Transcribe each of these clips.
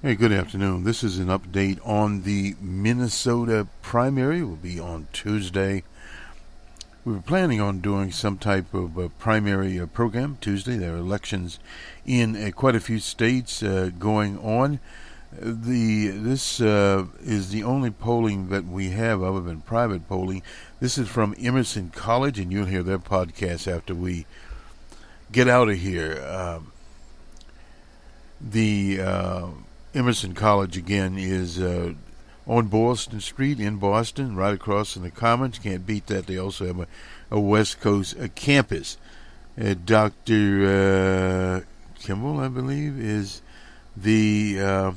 Hey, good afternoon. This is an update on the Minnesota primary. It will be on Tuesday. We were planning on doing some type of primary program Tuesday. There are elections in quite a few states going on. This is the only polling that we have other than private polling. This is from Emerson College, and you'll hear their podcast after we get out of here. The Emerson College, again, is on Boylston Street in Boston, right across from the Commons. Can't beat that. They also have a West Coast campus. Dr. Kimball, I believe, is the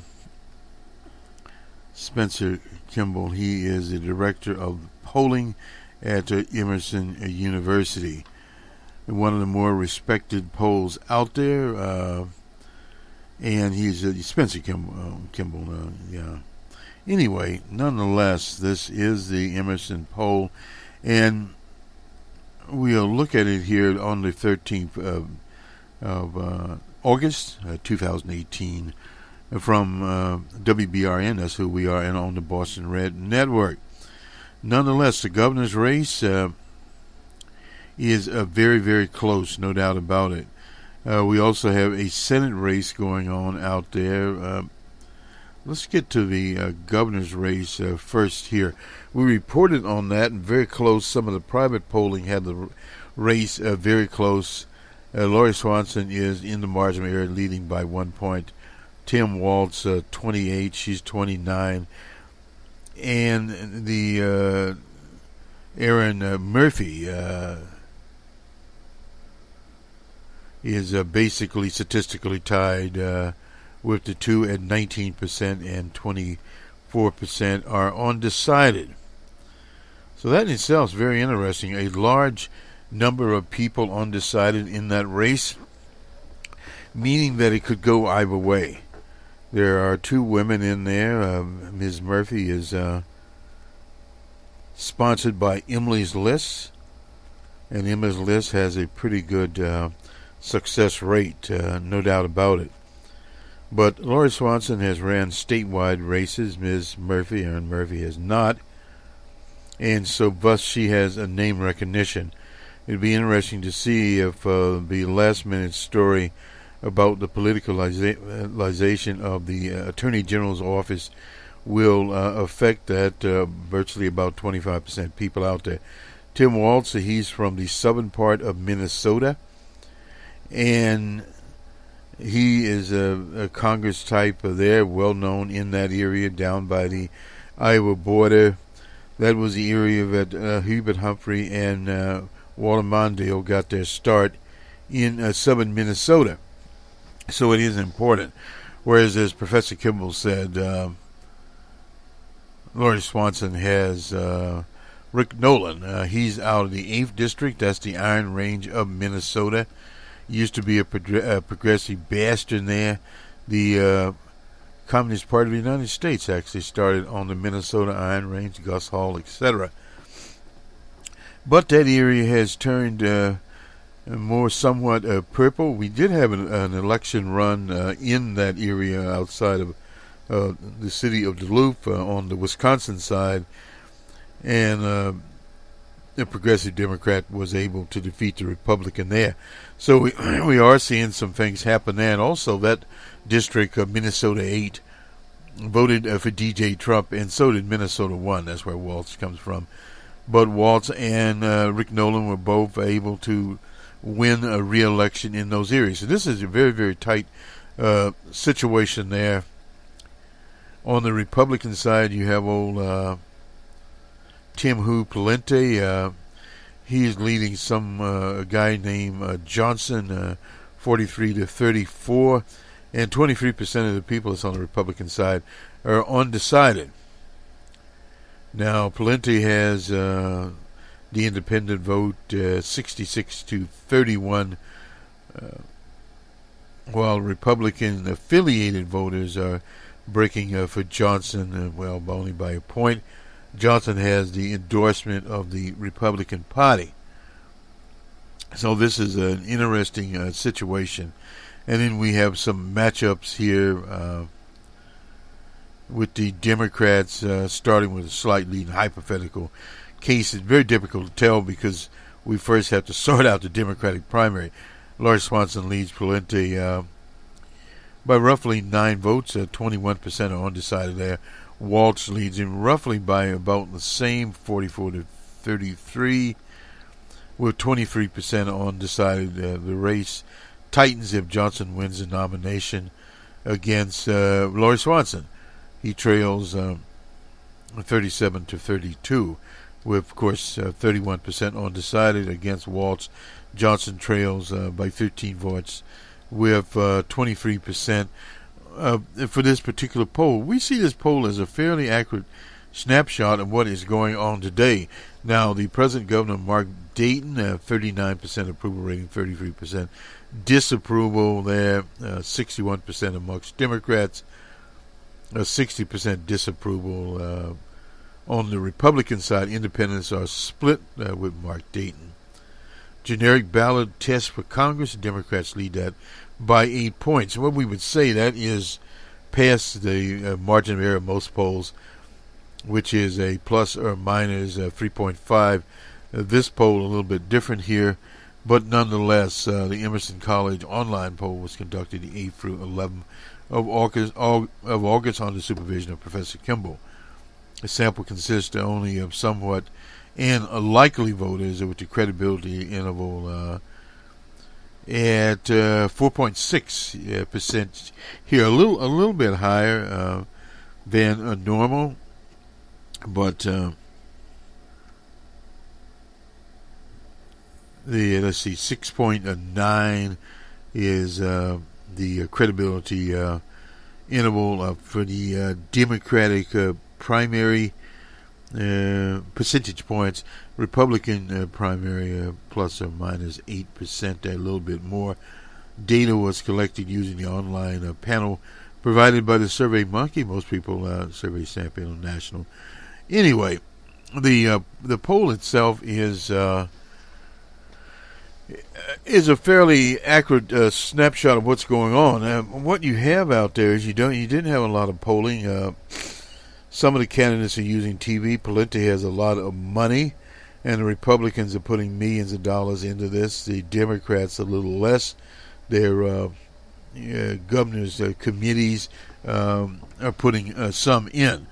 Spencer Kimball. He is the director of polling at Emerson University. One of the more respected polls out there. And he's Spencer Kimball, yeah. Anyway, nonetheless, this is the Emerson poll, and we'll look at it here on the 13th of August, 2018, from WBRN. That's who we are, and on the Boston Red Network. Nonetheless, the governor's race is very, very close, no doubt about it. We also have a Senate race going on out there. Let's get to the governor's race first here. We reported on that, and very close. Some of the private polling had the race very close. Lori Swanson is in the margin area, leading by 1 point. Tim Walz, 28. She's 29. And the Erin Murphy is basically statistically tied with the two at 19% and 24% are undecided. So that in itself is very interesting. A large number of people undecided in that race, meaning that it could go either way. There are two women in there. Ms. Murphy is sponsored by Emily's List, and Emily's List has a pretty good success rate, no doubt about it. But Lori Swanson has ran statewide races. Ms. Murphy, Erin Murphy, has not. And so thus she has a name recognition. It'd be interesting to see if the last minute story about the politicalization of the Attorney General's office will affect that. Virtually about 25% people out there. Tim Walz, he's from the southern part of Minnesota. And he is a Congress type there, well known in that area down by the Iowa border. That was the area that Hubert Humphrey and Walter Mondale got their start in southern Minnesota. So it is important. Whereas, as Professor Kimball said, Lori Swanson has Rick Nolan. He's out of the 8th District. That's the Iron Range of Minnesota. Used to be a progressive bastion there. The Communist Party of the United States actually started on the Minnesota Iron Range, Gus Hall, etc. But that area has turned more somewhat purple. We did have an election run in that area outside of the city of Duluth on the Wisconsin side, and the Progressive Democrat was able to defeat the Republican there. So we are seeing some things happen there. And also that district of Minnesota 8 voted for DJ Trump, and so did Minnesota 1. That's where Walz comes from. But Walz and Rick Nolan were both able to win a re-election in those areas. So this is a very, very tight situation there. On the Republican side, you have old Tim Pawlenty. He's leading some guy named Johnson, 43 to 34, and 23% of the people that's on the Republican side are undecided. Now, Pawlenty has the independent vote 66 to 31, while Republican affiliated voters are breaking for Johnson, well, only by a point. Johnson has the endorsement of the Republican Party. So this is an interesting situation. And then we have some matchups here. with the Democrats starting with a slight lead in hypothetical case. It's very difficult to tell because we first have to sort out the Democratic primary. Lord Swanson leads Pawlenty by roughly 9 votes. 21% are undecided there. Walz leads him roughly by about the same, 44 to 33, with 23% undecided. The race tightens if Johnson wins the nomination against Lord Swanson. He trails 37 to 32, with, of course, 31% undecided against Walz. Johnson trails by 13 votes with 23%. For this particular poll, we see this poll as a fairly accurate snapshot of what is going on today. Now, the President Governor Mark Dayton, 39% approval rating, 33% disapproval there, 61% amongst Democrats, 60% disapproval. On the Republican side, independents are split with Mark Dayton. Generic ballot test for Congress, Democrats lead that by 8 points. What we would say, that is past the margin of error of most polls, which is a plus or minus 3.5. This poll a little bit different here, but nonetheless, the Emerson College online poll was conducted the 8th through 11th of August under supervision of Professor Kimball. The sample consists only of somewhat and likely voters with the credibility interval at 4.6% here, a little bit higher than normal, but let's see, 6.9 is the credibility interval for the Democratic primary. Percentage points. Republican primary plus or minus 8%, a little bit more. Data was collected using the online panel provided by the Survey Monkey. Most people survey sample national. Anyway, the poll itself is a fairly accurate snapshot of what's going on. What you have out there is you didn't have a lot of polling. Some of the candidates are using TV. Pawlenty has a lot of money, and the Republicans are putting millions of dollars into this. The Democrats a little less. Their governors' committees are putting some in.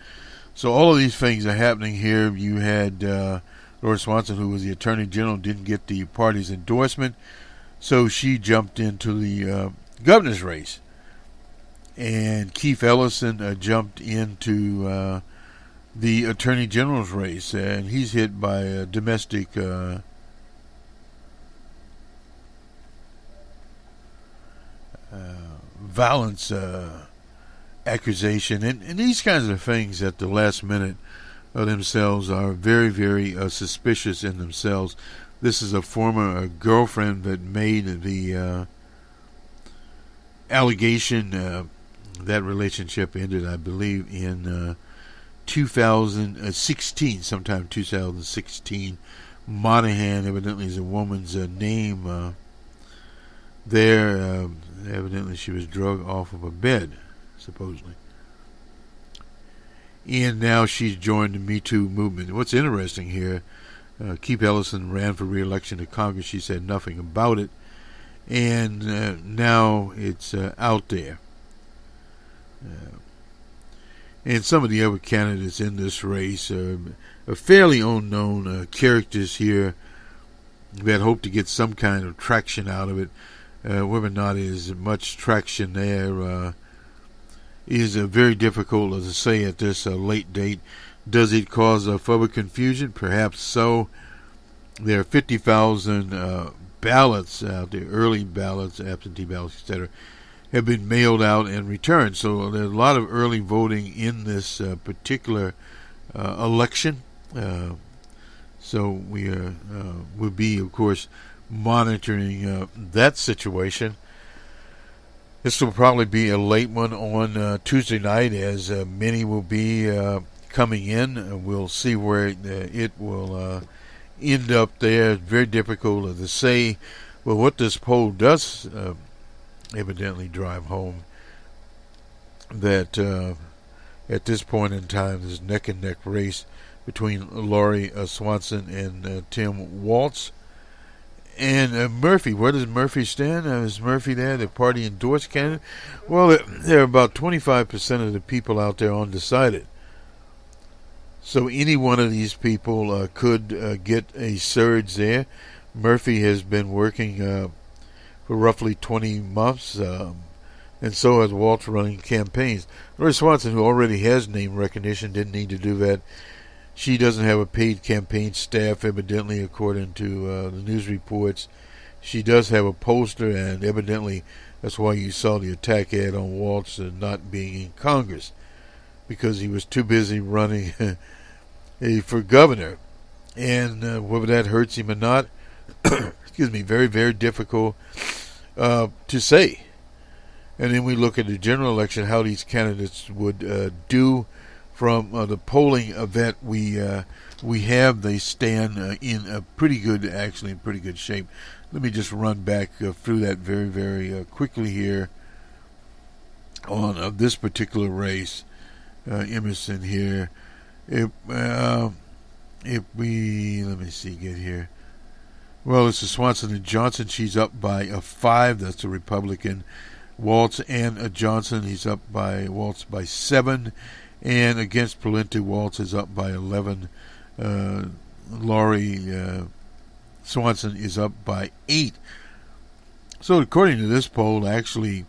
So all of these things are happening here. You had Lord Swanson, who was the Attorney General, didn't get the party's endorsement, so she jumped into the governor's race. And Keith Ellison jumped into the Attorney General's race, and he's hit by domestic violence accusation, and these kinds of things at the last minute of themselves are very, very suspicious in themselves. This is a former girlfriend that made the allegation. That relationship ended, I believe, in 2016, sometime 2016. Monahan evidently is a woman's name there. Evidently she was drugged off of a bed, supposedly. And now she's joined the Me Too movement. What's interesting here, Keith Ellison ran for re-election to Congress. She said nothing about it. And now it's out there. And some of the other candidates in this race are fairly unknown characters here that hope to get some kind of traction out of it. Whether or not there's much traction there is very difficult to say at this late date. Does it cause further confusion? Perhaps so. There are 50,000 ballots out there, early ballots, absentee ballots, etc., have been mailed out and returned. So there's a lot of early voting in this particular election. So we will be, of course, monitoring that situation. This will probably be a late one on Tuesday night, as many will be coming in. We'll see where it will end up there. It's very difficult to say. Well, what this poll does evidently drive home that at this point in time, this neck and neck race between Lori Swanson and Tim Walz. And Murphy, where does Murphy stand? Is Murphy there, the party endorsed candidate? Well, there are about 25% of the people out there undecided. So any one of these people could get a surge there. Murphy has been working for roughly 20 months, and so has Walz running campaigns. Lori Swanson, who already has name recognition, didn't need to do that. She doesn't have a paid campaign staff, evidently, according to the news reports. She does have a poster, and evidently that's why you saw the attack ad on Walz not being in Congress, because he was too busy running for governor. And whether that hurts him or not, excuse me, very, very difficult to say. And then we look at the general election, how these candidates would do. From the polling event we have, they stand in a pretty good shape. Let me just run back through that very, very quickly here on this particular race. Emerson here. If we, let me see, get here. Well, it's a Swanson and Johnson. She's up by 5. That's a Republican. Walz and Johnson. He's up by Walz by 7. And against Pawlenty, Walz is up by 11. Lori Swanson is up by 8. So according to this poll, actually,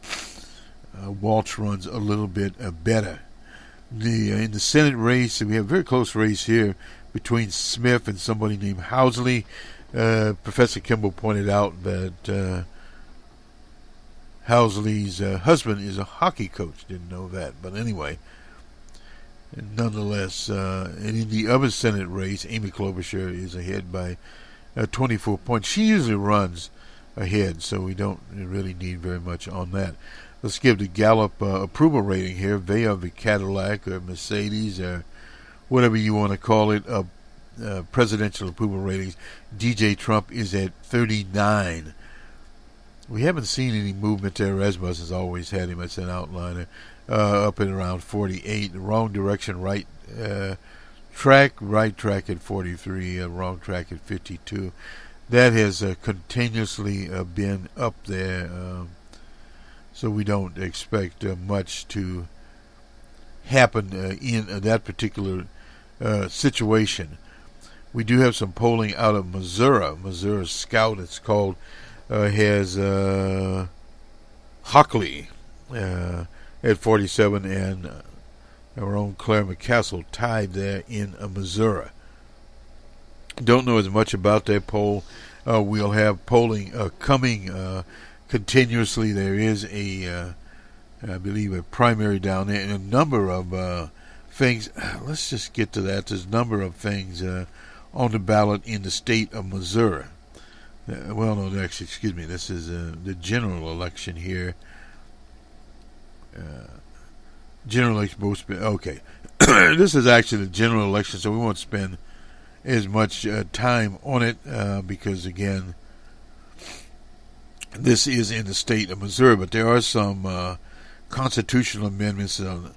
Walz runs a little bit better. In the Senate race, we have a very close race here between Smith and somebody named Housley. Professor Kimball pointed out that Housley's husband is a hockey coach. Didn't know that, but anyway. Nonetheless, and in the other Senate race, Amy Klobuchar is ahead by 24 points. She usually runs ahead, so we don't really need very much on that. Let's give the Gallup approval rating here. They are the Cadillac or Mercedes or whatever you want to call it, presidential approval ratings. DJ Trump is at 39. We haven't seen any movement there. Rasmus has always had him as an outliner. Up at around 48. Wrong direction, right track at 43, wrong track at 52. That has continuously been up there, so we don't expect much to happen in that particular situation. We do have some polling out of Missouri. Missouri Scout, it's called, has Hockley at 47, and our own Claire McCassell tied there in Missouri. Don't know as much about that poll. We'll have polling coming continuously. There is I believe, a primary down there, and a number of things. Let's just get to that. There's a number of things on the ballot in the state of Missouri. Well, no, actually, excuse me. This is the general election here. General election, okay. This is actually the general election, so we won't spend as much time on it because, again, this is in the state of Missouri, but there are some constitutional amendments to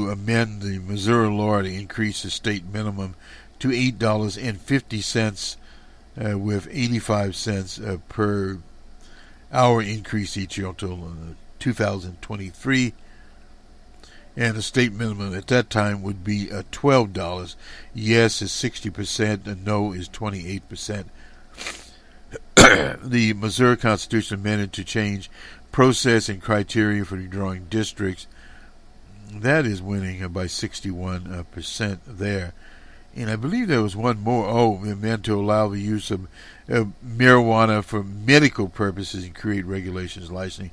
amend the Missouri law to increase the state minimum to $8.50 with 85 cents per hour increase each year until 2023, and the state minimum at that time would be $12. Yes is 60%, and no is 28%. The Missouri Constitution amended to change process and criteria for drawing districts. That is winning by 61% there. And I believe there was one more. It meant to allow the use of marijuana for medical purposes and create regulations, licensing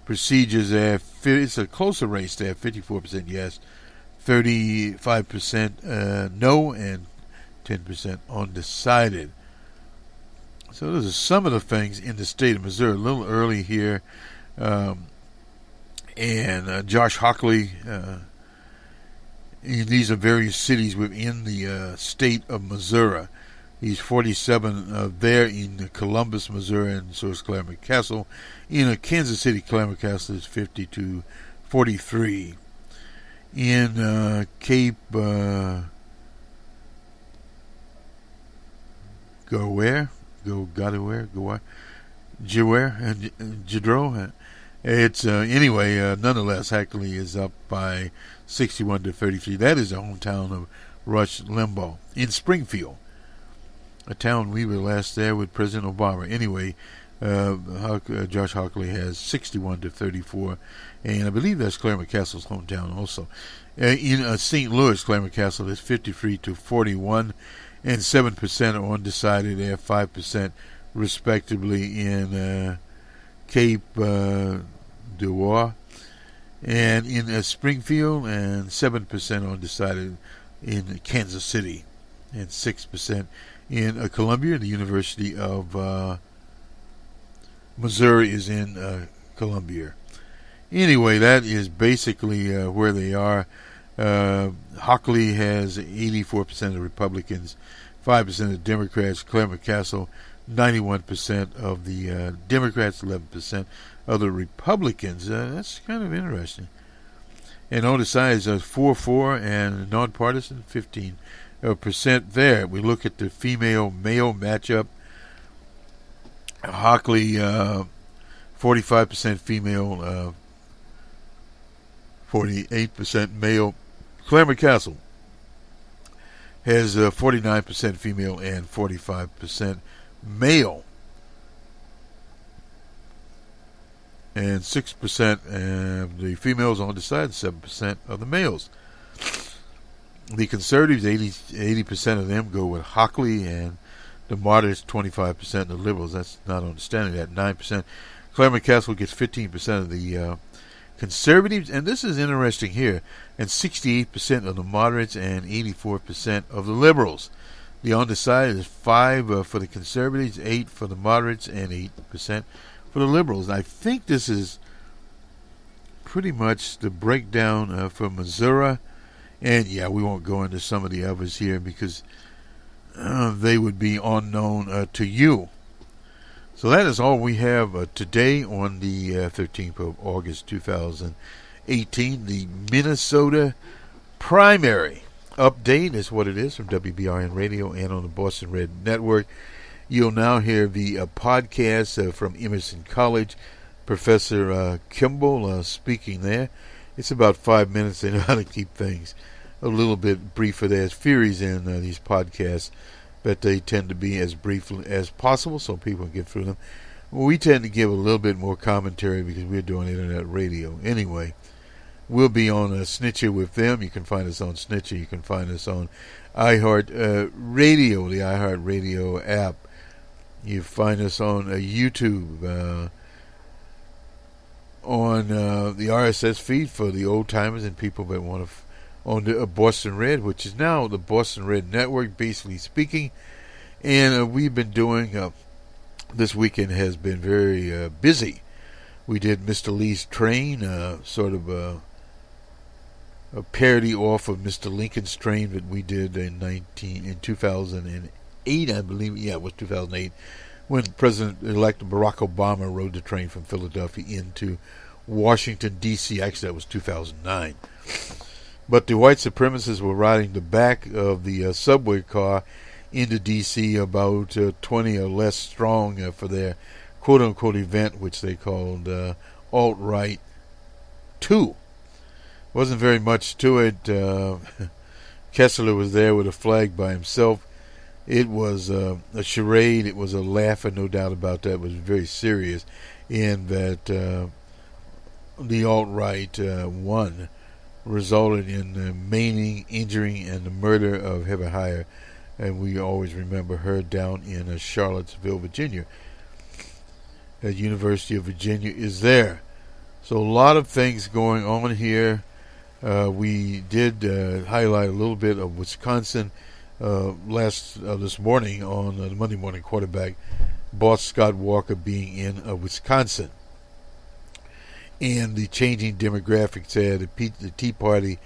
procedures there. It's a closer race there, 54% yes, 35% no, and 10% undecided. So those are some of the things in the state of Missouri. A little early here. And Josh Hockley, these are various cities within the state of Missouri. He's 47 there in Columbus, Missouri, and so is Claire McCassell. In Kansas City, Claire McCassell is 52-43. In Cape Jadro. It's anyway. Nonetheless, Hackley is up by 61 to 33. That is the hometown of Rush Limbaugh. In Springfield, a town we were last there with President Obama. Anyway, Josh Hockley has 61 to 34, and I believe that's Claremont Castle's hometown also. In St. Louis, Claremont Castle is 53 to 41, and 7% are undecided. They have 5% respectively in Cape Dewar, and in Springfield, and 7% undecided in Kansas City, and 6% in Columbia. The University of Missouri is in Columbia. Anyway, that is basically where they are. Hockley has 84% of Republicans, 5% of Democrats. Claremont Castle, 91% of the Democrats, 11% of the Republicans. That's kind of interesting. And undecided is 4-4, and nonpartisan 15% there. We look at the female-male matchup. Hockley, 45% female, 48% male. Claremont Castle has 49% female and 45% male. And 6% of the females undecided, 7% of the males. The conservatives, 80% of them go with Hockley, and the moderates, 25%, and the liberals, that's not understanding that, 9%. Claremont Castle gets 15% of the conservatives, and this is interesting here, and 68% of the moderates and 84% of the liberals. The undecided is 5 for the conservatives, 8 for the moderates, and 8% for the liberals. I think this is pretty much the breakdown for Missouri. And yeah, we won't go into some of the others here because they would be unknown to you. So that is all we have today on the 13th of August 2018. The Minnesota primary update is what it is from WBRN Radio and on the Boston Red Network. You'll now hear the podcast from Emerson College. Professor Kimball speaking there. It's about 5 minutes. They know how to keep things a little bit briefer. There's theories in these podcasts, but they tend to be as brief as possible so people can get through them. We tend to give a little bit more commentary because we're doing internet radio. Anyway, we'll be on Snitcher with them. You can find us on Snitcher. You can find us on iHeart Radio, the iHeart Radio app. You find us on YouTube, on the RSS feed for the old timers and people that want to on the Boston Red, which is now the Boston Red Network, basically speaking. And we've been doing this weekend has been very busy. We did Mr. Lee's Train, sort of a parody off of Mr. Lincoln's Train that we did in 2008, I believe. Yeah, it was 2008, when President-elect Barack Obama rode the train from Philadelphia into Washington, D.C. Actually, that was 2009. But the white supremacists were riding the back of the subway car into D.C., about 20 or less strong for their quote-unquote event, which they called Alt-Right 2. Wasn't very much to it. Kessler was there with a flag by himself. It was a charade. It was a laugher, no doubt about that. It was very serious in that the alt-right won, resulted in maiming, injuring, and the murder of Heber, and we always remember her down in Charlottesville, Virginia. The University of Virginia is there. So a lot of things going on here. We did highlight a little bit of Wisconsin this morning on the Monday Morning Quarterback, boss Scott Walker being in Wisconsin. And the changing demographics there. The Tea Party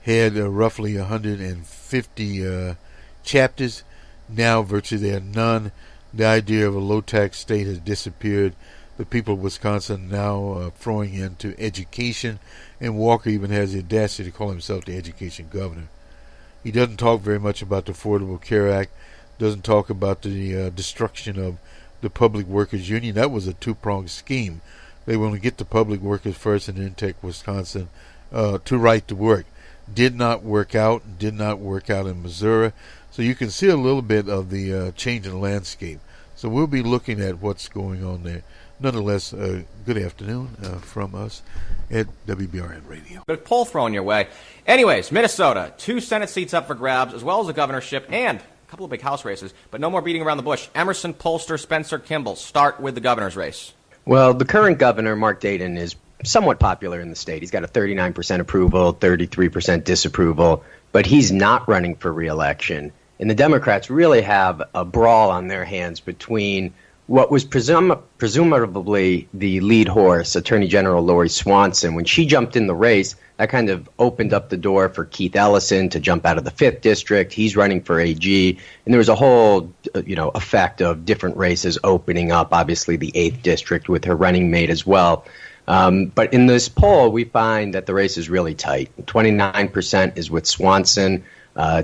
had roughly 150 chapters. Now virtually there are none. The idea of a low-tax state has disappeared. the people of Wisconsin now throwing into education, and Walker even has the audacity to call himself the education governor. He doesn't talk very much about the Affordable Care Act, doesn't talk about the destruction of the Public Workers Union. That was a two-pronged scheme. They want to get the public workers first and then take Wisconsin to right to work. Did not work out in Missouri. So you can see a little bit of the change in the landscape. So we'll be looking at what's going on there. Nonetheless, good afternoon from us at WBRN Radio. Good poll thrown your way. Anyways, Minnesota, 2 Senate seats up for grabs, as well as a governorship and a couple of big House races, but no more beating around the bush. Emerson, Polster, Spencer, Kimball. Start with the governor's race. Well, the current governor, Mark Dayton, is somewhat popular in the state. He's got a 39% approval, 33% disapproval, but he's not running for re-election. And the Democrats really have a brawl on their hands between what was presumably the lead horse, Attorney General Lori Swanson. When she jumped in the race, that kind of opened up the door for Keith Ellison to jump out of the 5th district. He's running for AG. And there was a whole, effect of different races opening up, obviously the 8th district with her running mate as well. But in this poll, we find that the race is really tight. 29% is with Swanson.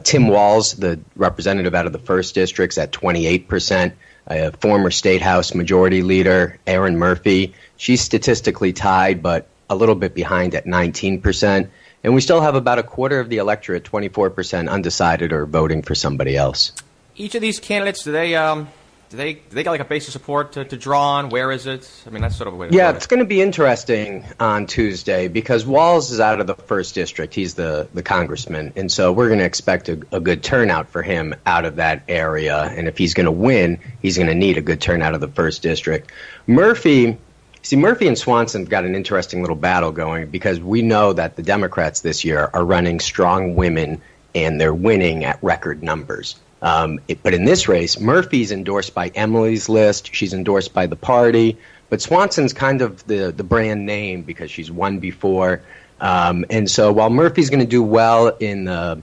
Tim Walz, the representative out of the 1st district, is at 28%. Former State House Majority Leader Erin Murphy, she's statistically tied, but a little bit behind at 19%. And we still have about a quarter of the electorate, 24%, undecided or voting for somebody else. Each of these candidates, do they got like a base of support to draw on? Where is it? I mean, that's sort of a way to Yeah, it's going to be interesting on Tuesday because Walz is out of the 1st district. He's the congressman. And so we're going to expect a good turnout for him out of that area. And if he's going to win, he's going to need a good turnout of the 1st district. Murphy and Swanson have got an interesting little battle going because we know that the Democrats this year are running strong women and they're winning at record numbers. But in this race, Murphy's endorsed by Emily's List. She's endorsed by the party. But Swanson's kind of the brand name because she's won before. And so while Murphy's going to do well in the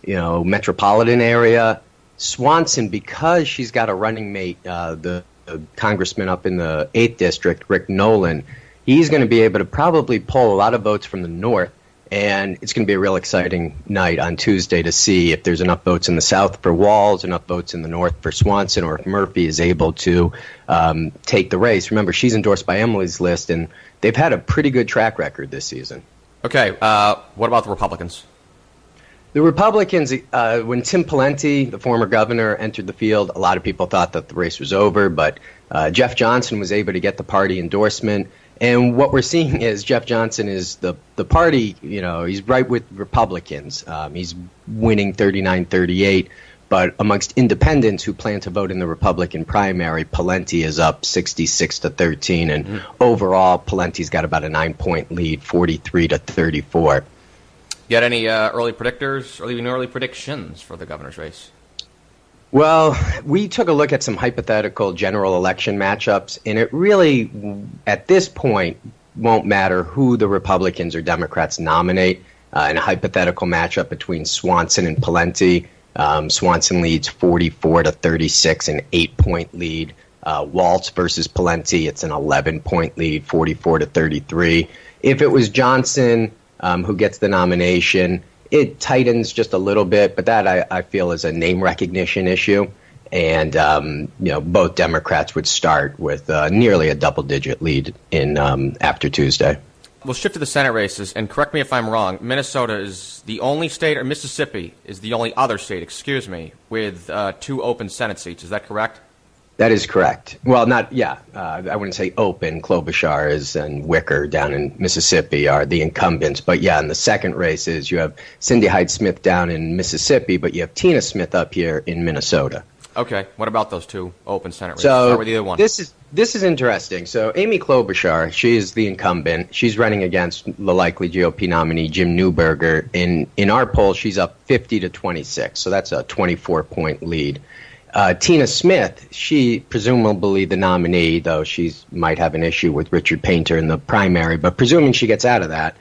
metropolitan area, Swanson, because she's got a running mate, the congressman up in the 8th district, Rick Nolan, he's going to be able to probably pull a lot of votes from the north. And it's going to be a real exciting night on Tuesday to see if there's enough votes in the south for Walz, enough votes in the north for Swanson, or if Murphy is able to take the race. Remember, she's endorsed by Emily's List, and they've had a pretty good track record this season. Okay, what about the Republicans? The Republicans, when Tim Pawlenty, the former governor, entered the field, a lot of people thought that the race was over, but Jeff Johnson was able to get the party endorsement. And what we're seeing is Jeff Johnson is the party, he's right with Republicans. He's winning 39-38. But amongst independents who plan to vote in the Republican primary, Pawlenty is up 66-13. And overall, Pawlenty's got about a 9-point lead, 43-34. You got any early predictors or even early predictions for the governor's race? Well, we took a look at some hypothetical general election matchups, and it really, at this point, won't matter who the Republicans or Democrats nominate in a hypothetical matchup between Swanson and Pawlenty. Swanson leads 44-36, an 8-point lead. Walz versus Pawlenty, it's an 11-point lead, 44-33. If it was Johnson who gets the nomination, it tightens just a little bit, but that I feel is a name recognition issue. And, both Democrats would start with nearly a double-digit lead in after Tuesday. We'll shift to the Senate races, and correct me if I'm wrong. Minnesota is the only state, or Mississippi is the only other state, with 2 open Senate seats. Is that correct? That is correct. Well, I wouldn't say open. Klobuchar is and Wicker down in Mississippi are the incumbents. But yeah, in the second races, you have Cindy Hyde-Smith down in Mississippi, but you have Tina Smith up here in Minnesota. Okay. What about those 2 open Senate races? So Start with either one. This is interesting. So Amy Klobuchar, she is the incumbent. She's running against the likely GOP nominee, Jim Newberger. In our poll, she's up 50-26. So that's a 24-point lead. Tina Smith, she presumably the nominee, though she might have an issue with Richard Painter in the primary, but presuming she gets out of that,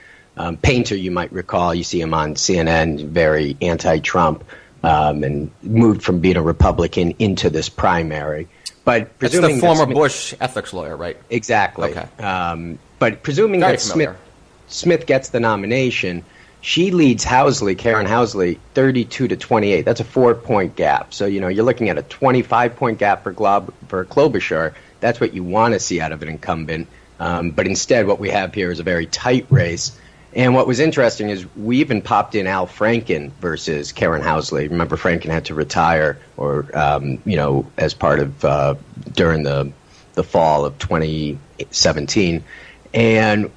Painter, you might recall, you see him on CNN, very anti-Trump, and moved from being a Republican into this primary. But It's presuming the former that Bush ethics lawyer, right? Exactly. Okay. But presuming Very that familiar. Smith gets the nomination, she leads Karen Housley, 32-28. That's a 4-point gap. So, you're looking at a 25-point gap for Klobuchar. That's what you want to see out of an incumbent. But instead, what we have here is a very tight race. And what was interesting is we even popped in Al Franken versus Karen Housley. Remember, Franken had to retire, or as part of during the fall of 2017. And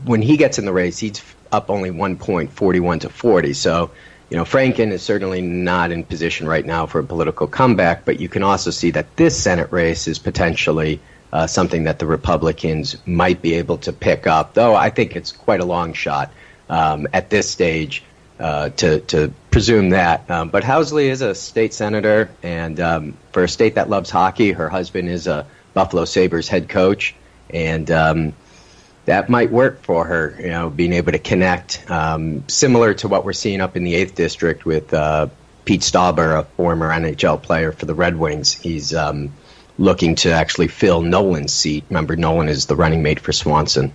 when he gets in the race, he's up only 1 point, 41-40. So, Franken is certainly not in position right now for a political comeback. But you can also see that this Senate race is potentially something that the Republicans might be able to pick up, though I think it's quite a long shot at this stage to presume that. But Housley is a state senator, and for a state that loves hockey, her husband is a Buffalo Sabres head coach, and that might work for her, being able to connect, similar to what we're seeing up in the 8th District with Pete Stauber, a former NHL player for the Red Wings. He's looking to actually fill Nolan's seat. Remember, Nolan is the running mate for Swanson.